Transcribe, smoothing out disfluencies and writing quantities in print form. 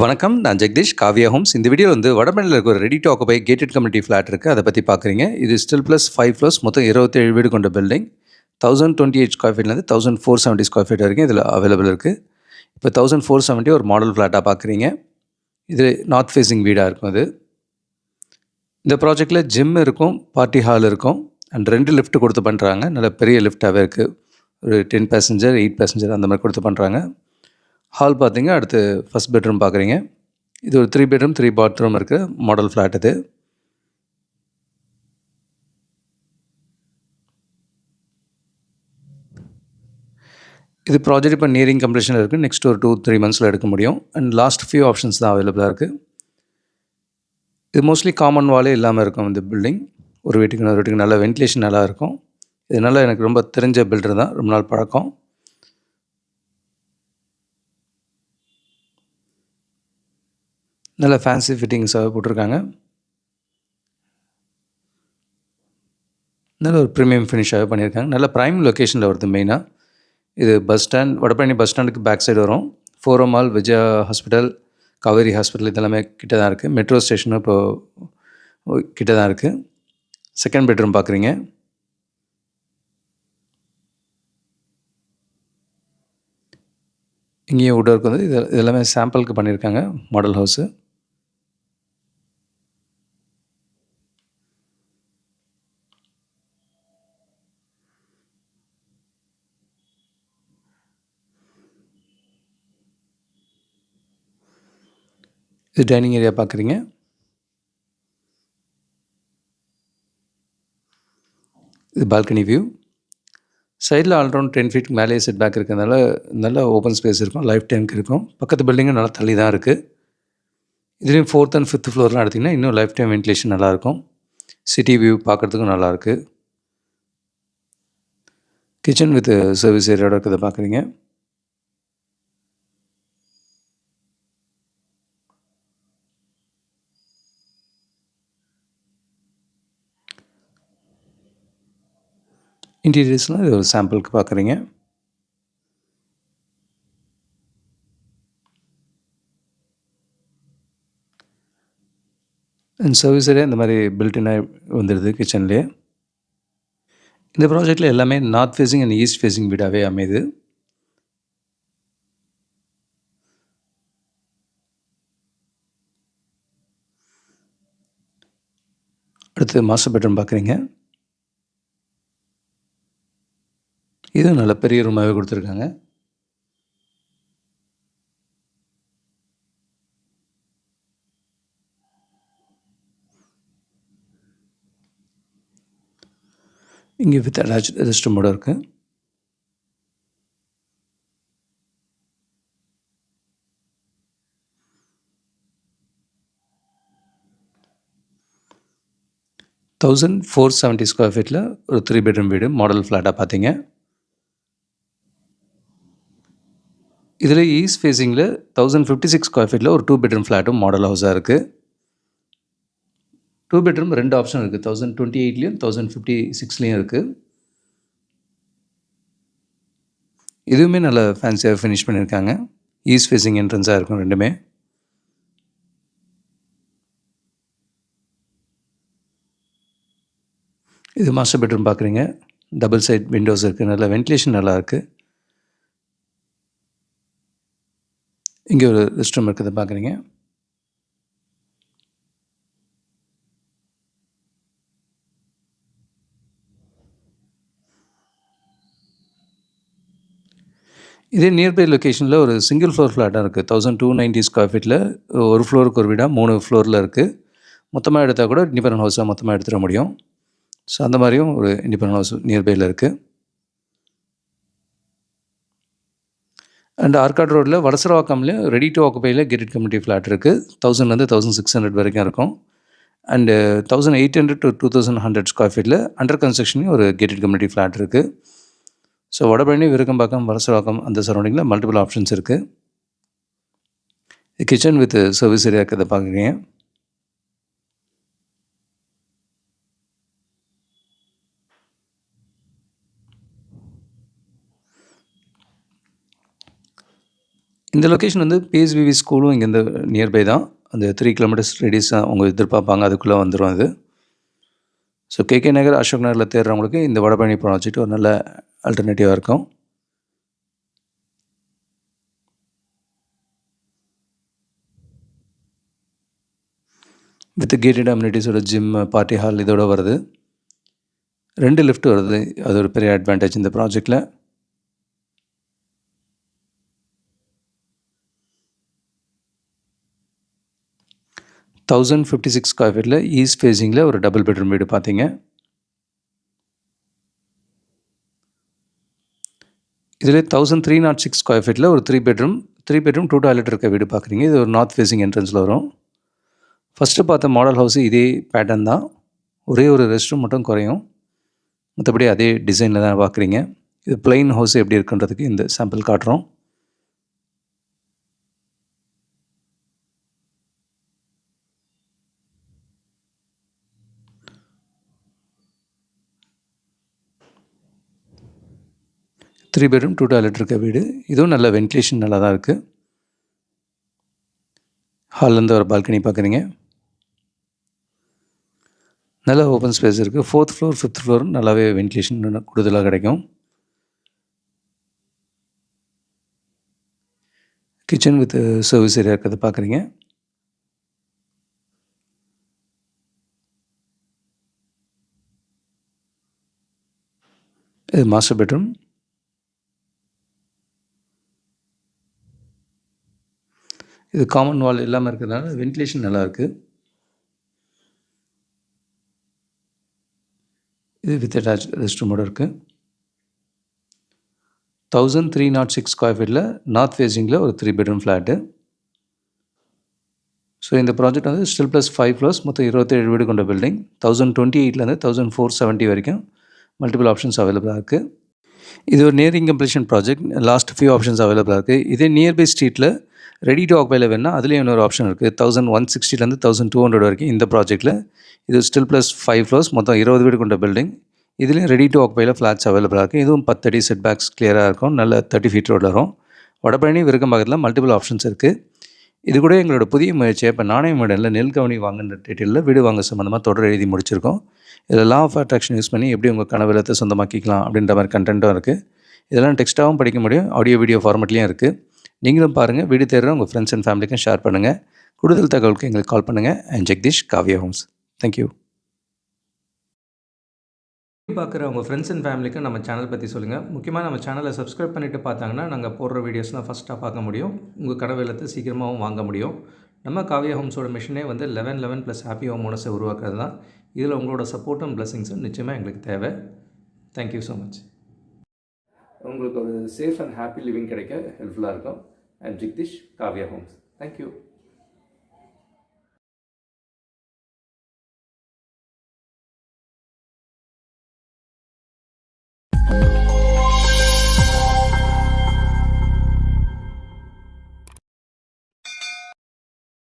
வணக்கம். நான் ஜெகதீஷ், காவியா ஹோம்ஸ். இந்த வீடியோ வந்து வடபழனியில இருக்க ஒரு ready to occupy gated community flat இருக்கு. அத பத்தி பார்க்குறீங்க. இது ஸ்டில் பிளஸ் 5 ஃப்ளோர்ஸ் மொத்தம் 27 வீடு கொண்ட பில்டிங். 1028 ஸ்கொயர் ஃபீட்லேருந்து 1470 ஸ்கொயர் ஃபீட் வரைக்கும் இதில அவைலபிள் இருக்கு. இப்போ 1470 ஒரு மாடல் ஃபிளாட்டா பார்க்குறீங்க. இது நார்த் ஃபேசிங் வீடா இருக்கும் இது. இந்த ப்ராஜெக்ட்ல ஜிம் இருக்கும், பார்ட்டி ஹால் இருக்கும் அண்ட் 2 லிஃப்ட் கொடுத்து பண்றாங்க. நல்ல பெரிய லிஃப்ட்டாவே இருக்கு. ஒரு 10 பேசஞ்சர், 8 பேசஞ்சர் அந்த மாரி கொடுத்து பண்றாங்க. ஹால் பார்த்தீங்க, அடுத்து ஃபர்ஸ்ட் பெட்ரூம் பார்க்குறீங்க. இது ஒரு 3 பெட்ரூம் 3 பாத்ரூம் இருக்கிற மாடல் ஃப்ளாட் இது. இது ப்ராஜெக்ட் இப்போ நியரிங் கம்ப்ளீஷனில் இருக்குது. நெக்ஸ்ட் ஒரு 2-3 மந்த்ஸில் எடுக்க முடியும். அண்ட் லாஸ்ட் ஃபியூ ஆப்ஷன்ஸ் தான் அவைலபிளாக இருக்குது. இது மோஸ்ட்லி காமன் வாலே இல்லாமல் இருக்கும் இந்த பில்டிங். ஒரு வீட்டுக்கு இன்னொரு வீட்டுக்கு நல்ல வென்டிலேஷன் நல்லா இருக்கும். இதனால் எனக்கு ரொம்ப தெரிஞ்ச பில்டர் தான், ரொம்ப நாள் பழக்கம். நல்ல ஃபேன்சி ஃபிட்டிங்ஸாக போட்டிருக்காங்க. நல்ல ஒரு ப்ரீமியம் ஃபினிஷாகவே பண்ணியிருக்காங்க. நல்ல ப்ரைம் லொக்கேஷனில் வருது மெயினாக. இது பஸ் ஸ்டாண்ட், வடபழனி பஸ் ஸ்டாண்டுக்கு பேக் சைடு வரும். Forum mall, Vijaya hospital, Kaveri hospital இதெல்லாமே கிட்ட தான் இருக்குது. மெட்ரோ ஸ்டேஷனும் இப்போது கிட்ட தான் இருக்குது. செகண்ட் பெட்ரூம் பார்க்குறீங்க. இங்கேயும் வுட் ஒர்க் வந்து இது எல்லாமே சாம்பிளுக்கு பண்ணியிருக்காங்க மாடல் ஹவுஸு. இது டைனிங் ஏரியா பார்க்குறீங்க. இது பால்கனி வியூ. சைடில் ஆல்ரவுண்ட் 10 ஃபீட் மேலேயே செட் பேக் இருக்கிறதுனால நல்ல ஓப்பன் ஸ்பேஸ் இருக்கும், லைஃப் டைமுக்கு இருக்கும். பக்கத்து பில்டிங்கும் நல்லா தள்ளி தான் இருக்குது. இதுலேயும் 4th அண்ட் 5th ஃப்ளோர்லாம் எடுத்திங்கன்னா இன்னும் லைஃப் டைம் வென்டிலேஷன் நல்லாயிருக்கும். சிட்டி வியூ பார்க்குறதுக்கும் நல்லாயிருக்கு. கிச்சன் வித் சர்வீஸ் ஏரியாவோட இருக்கிறத பார்க்குறீங்க. இன்டீரியர்ஸ்லாம் இது ஒரு சாம்பிளுக்கு பார்க்குறீங்க. அண்ட் சர்வீஸ் ஏரியா இந்த மாதிரி பில்டினாக வந்துடுது கிச்சன்லேயே. இந்த ப்ராஜெக்டில் எல்லாமே north facing and east facing வீடாகவே அமையுது. அடுத்து மாஸ்டர் பெட்ரூம் பார்க்குறீங்க. இதுவும் நல்ல பெரிய ரூமாகவே கொடுத்துருக்காங்க. இங்கே வித் அட்டாச் ரெஸ்ட் ரூமோட இருக்குது. $1,470 ஸ்கொயர் ஃபீட்டில் ஒரு 3 பெட்ரூம் வீடு மாடல் ஃப்ளாட்டாக பார்த்தீங்க. இதில் ஈஸ்ட் ஃபேஸிங்கில் 1056 ஸ்கொயர் ஃபீட்டில் ஒரு 2 பெட்ரூம் ஃப்ளாட்டும் மாடல் ஹவுஸாக இருக்குது. 2 பெட்ரூம் 2 ஆப்ஷன் இருக்குது. 1028லேயும் 1056லேயும் இருக்குது. இதுவுமே நல்ல ஃபேன்சியாக ஃபினிஷ் பண்ணியிருக்காங்க. ஈஸ்ட் ஃபேஸிங் என்ட்ரன்ஸாக இருக்கும் ரெண்டுமே. இது மாஸ்டர் பெட்ரூம் பார்க்குறீங்க. டபுள் சைட் விண்டோஸ் இருக்குது. நல்ல வென்டிலேஷன் நல்லாயிருக்கு. இங்கே ஒரு ரெஸ்ட் ரூம் இருக்கிறத பார்க்குறீங்க. இதே நியர்பை லொக்கேஷனில் ஒரு சிங்கிள் ஃப்ளோர் ஃப்ளாட்டாக இருக்குது. 1290 ஸ்கொயர் ஃபீட்டில் ஒரு ஃப்ளோருக்கு ஒரு வீடாக 3 ஃப்ளோரில் இருக்குது. மொத்தமாக எடுத்தால் கூட இண்டிபெண்டன்ட் ஹவுஸாக மொத்தமாக எடுத்துட முடியும். ஸோ அந்த மாதிரியும் ஒரு இண்டிபெண்டன்ட் ஹவுஸ் நியர்பையில் இருக்குது. அண்ட் ஆர்காட் ரோட்டில் வடசரவாக்கம்லேயும் ரெடி டு ஆக்குபையில் கேட்டட் கம்யூனிட்டி ஃப்ளாட் இருக்குது. 1000லேருந்து 1600 வரைக்கும் இருக்கும். அண்டு 1800 to 2100 ஸ்கொயர் ஃபீட்டில் அண்டர் கன்ஸ்ட்ரக்ஷன்லேயும் ஒரு கேட்டட் கம்யூனிட்டி ஃப்ளாட் இருக்குது. ஸோ வடபழனி, விருகம்பாக்கம், வடசரவாக்கம் அந்த சரௌண்டிங்கில் மல்டிபிள் ஆப்ஷன்ஸ் இருக்குது. கிச்சன் வித் சர்வீஸ் ஏரியா இருக்கிறத பார்க்குறீங்க. இந்த லொக்கேஷன் வந்து பிஎஸ்பிவி ஸ்கூலும் இங்கேருந்து நியர்பை தான். அந்த 3 கிலோமீட்டர்ஸ் ரேடியஸ் அவங்க எதிர்பார்ப்பாங்க. அதுக்குள்ளே வந்துடும் அது. ஸோ கேகே நகர், அசோக் நகரில் தேடுறவங்களுக்கு இந்த வடபழனி ப்ராஜெக்ட் ஒரு நல்ல ஆல்டர்னேட்டிவாக இருக்கும். வித் கேட்டட் அம்யூனிட்டிஸோட ஜிம், பார்ட்டி ஹால் இதோட வருது. 2 லிஃப்ட் வருது. அது ஒரு பெரிய அட்வான்டேஜ் இந்த ப்ராஜெக்டில். $1056 ஸ்கொயர் ஃபீட்டில் ஈஸ்ட் ஃபேஸிங்கில் ஒரு டபுள் பெட்ரூம் வீடு பார்த்தீங்க. இதில் 1306 ஸ்கொயர் ஃபீட்டில் ஒரு 3 பெட்ரூம் 2 டாய்லெட் இருக்க வீடு பார்க்குறீங்க. இது ஒரு நார்த் ஃபேஸிங் என்ட்ரன்ஸில் வரும். ஃபஸ்ட்டு பார்த்த மாடல் ஹவுஸு இதே பேட்டர்ன் தான். ஒரே ஒரு ரெஸ்ட் ரூம் மட்டும் குறையும். மற்றபடி அதே டிசைனில் தான் பார்க்குறீங்க. இது பிளைன் ஹவுஸ் எப்படி இருக்குன்றதுக்கு இந்த சாம்பிள் காட்டுறோம். த்ரீ பெட்ரூம் 2 டாய்லெட் இருக்க வீடு. இதுவும் நல்ல வென்டிலேஷன் நல்லா தான் இருக்குது. ஹால்லேருந்து ஒரு பால்கனி பார்க்குறீங்க. நல்ல ஓப்பன் ஸ்பேஸ் இருக்குது. 4th ஃப்ளோர் 5th ஃப்ளோர் நல்லாவே வென்டிலேஷன் கூடுதலாக கிடைக்கும். கிச்சன் வித் சர்வீஸ் ஏரியா இருக்கிறத பார்க்குறீங்க. இது மாஸ்டர் பெட்ரூம். இது காமன் வால் இல்லாமல் இருக்கிறதுனால வென்டிலேஷன் நல்லாயிருக்கு. இது வித் அட்டாச் ரெஸ்ட் ரூமோடு இருக்குது. 1306 ஸ்கொயர் ஃபீட்டில் நார்த் ஃபேஸிங்கில் ஒரு 3 பெட்ரூம் ஃப்ளாட்டு. ஸோ இந்த ப்ராஜெக்ட் வந்து ஸ்டில் ப்ளஸ் 5 ஃப்ளோர்ஸ் மொத்தம் 27 வீடு கொண்ட பில்டிங். 1028லேருந்து 1470 வரைக்கும் மல்டிபிள் ஆப்ஷன்ஸ் அவைலபிளாக இருக்குது. இது ஒரு nearing completion project. Last few options அவைலபிளாக இருக்குது. இதே நியர்பை ஸ்ட்ரீட்டில் ரெடி டு ஆக்குபைல வேணுன்னா அதுலேயும் இன்னொரு ஆப்ஷன் இருக்குது. 1160லேருந்து 1200 வரைக்கும் இந்த ப்ராஜெக்ட்டில். இது ஸ்டில் ப்ளஸ் 5 ஃப்ளோர்ஸ் மொத்தம் 20 வீடு கொண்ட பில்டிங். இதுலேயும் ரெடி டு ஆக்குபைல ஃப்ளாட்ஸ் அவைலபிளாக இருக்குது. இதுவும் 10 அடி செட் பேக்ஸ் கிளியராக இருக்கும். நல்ல 30 ஃபீட் ரோடில் வரும். வடபழனி விருகம்பாக்கத்தில் மல்டிபிள் ஆப்ஷன்ஸ் இருக்குது. இது கூட எங்களோட புதிய முயற்சியை இப்போ நாணயமேடனில் நெல்கவனி வாங்குன்ற டீட்டெயிலில் வீடு வாங்க சம்மந்தமாக தொடர் எழுதி முடிச்சிருக்கோம். இதில் லா ஆஃப் அட்ராக்ஷன் யூஸ் பண்ணி எப்படி உங்கள் கனவு இல்லத்தை சொந்தமாக்கிக்கலாம் அப்படின்ற மாதிரி கண்டென்ட்டும் இருக்குது. இதெல்லாம் டெக்ஸ்ட்டாகவும் படிக்க முடியும், ஆடியோ வீடியோ ஃபார்மெட்லேயும் இருக்குது. நீங்களும் பாருங்கள். வீடு தேடுற உங்கள் ஃப்ரெண்ட்ஸ் அண்ட் ஃபேமிலிக்கும் ஷேர் பண்ணுங்கள். கூடுதல் தகவலுக்கு எங்களுக்கு கால் பண்ணுங்கள். And Jagadish, Kavya homes. Thank you. பார்க்குற உங்கள் ஃப்ரெண்ட்ஸ் அண்ட் ஃபேமிலிக்கு நம்ம சேனல் பற்றி சொல்லுங்கள். முக்கியமாக நம்ம சேனலை சப்ஸ்கிரைப் பண்ணிவிட்டு பார்த்தாங்கன்னா நாங்கள் போடுற வீடியோஸ்லாம் ஃபஸ்ட்டாக பார்க்க முடியும். உங்கள் கனவு இல்லத்தை சீக்கிரமாகவும் வாங்க முடியும். நம்ம காவ்யா ஹோம்ஸோட மிஷனே வந்து 11 ப்ளஸ் ஹாப்பி ஹோம் ஓனர்ஸை உருவாக்குறது தான். இதில் உங்களோட சப்போர்ட்டும் பிளெஸிங்ஸும் நிச்சயமாக எங்களுக்கு தேவை. Thank you so much. உங்களுக்கு ஒரு சேஃப் அண்ட் ஹாப்பி லிவிங் கிடைக்க ஹெல்ப்ஃபுல்லாக இருக்கும். And Jagadish, Kavya homes. Thank you.